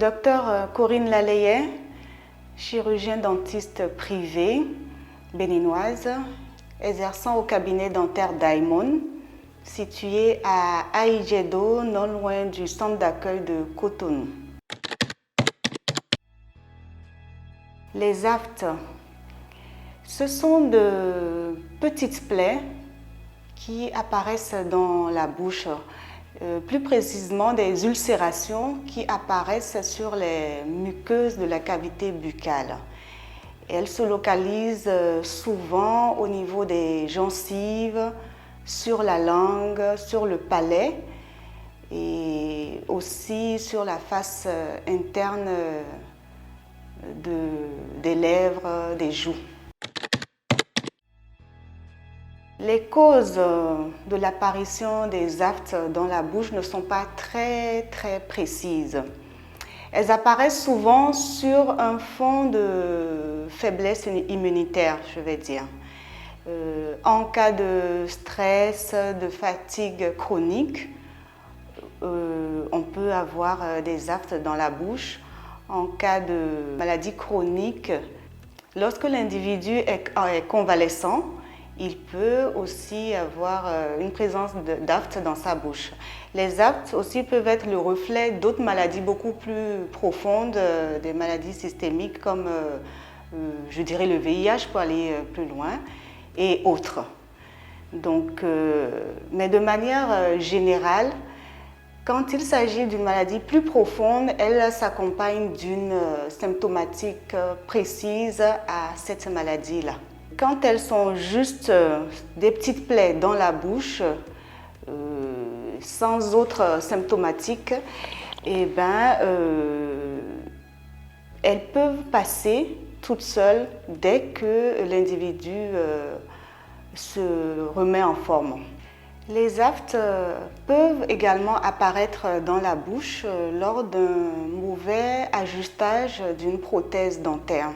Docteur Corinne Laleyet, chirurgien dentiste privé, béninoise, exerçant au cabinet dentaire d'Aïmon, situé à Aïdjedo, non loin du centre d'accueil de Cotonou. Les aftes, ce sont de petites plaies qui apparaissent dans la bouche, plus précisément des ulcérations qui apparaissent sur les muqueuses de la cavité buccale. Elles se localisent souvent au niveau des gencives, sur la langue, sur le palais et aussi sur la face interne des lèvres, des joues. Les causes de l'apparition des aftes dans la bouche ne sont pas très précises. Elles apparaissent souvent sur un fond de faiblesse immunitaire, je vais dire. En cas de stress, de fatigue chronique, on peut avoir des aftes dans la bouche. En cas de maladie chronique, lorsque l'individu est convalescent, il peut aussi avoir une présence d'aftes dans sa bouche. Les aftes aussi peuvent être le reflet d'autres maladies beaucoup plus profondes, des maladies systémiques comme, je dirais, le VIH pour aller plus loin et autres. Donc, mais de manière générale, quand il s'agit d'une maladie plus profonde, elle s'accompagne d'une symptomatique précise à cette maladie-là. Quand elles sont juste des petites plaies dans la bouche, sans autre symptomatique, elles peuvent passer toutes seules dès que l'individu se remet en forme. Les aftes peuvent également apparaître dans la bouche lors d'un mauvais ajustage d'une prothèse dentaire.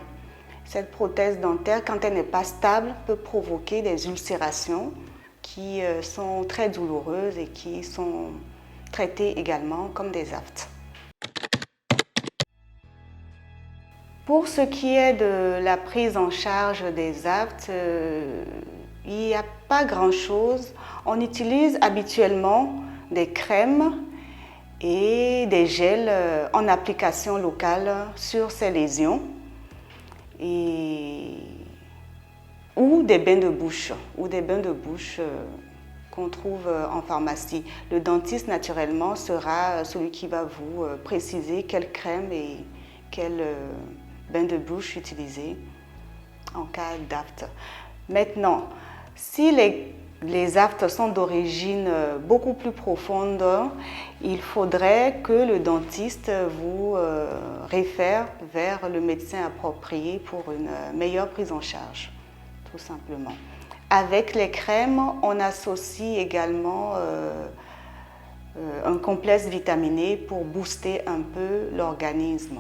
Cette prothèse dentaire, quand elle n'est pas stable, peut provoquer des ulcérations qui sont très douloureuses et qui sont traitées également comme des aftes. Pour ce qui est de la prise en charge des aftes, il n'y a pas grand-chose. On utilise habituellement des crèmes et des gels en application locale sur ces lésions. Ou des bains de bouche, qu'on trouve en pharmacie. Le dentiste, naturellement, sera celui qui va vous préciser quelle crème et quel bain de bouche utiliser en cas d'aftes. Maintenant, si les aftes sont d'origine beaucoup plus profonde, il faudrait que le dentiste vous réfère vers le médecin approprié pour une meilleure prise en charge, tout simplement. Avec les crèmes, on associe également un complexe vitaminé pour booster un peu l'organisme.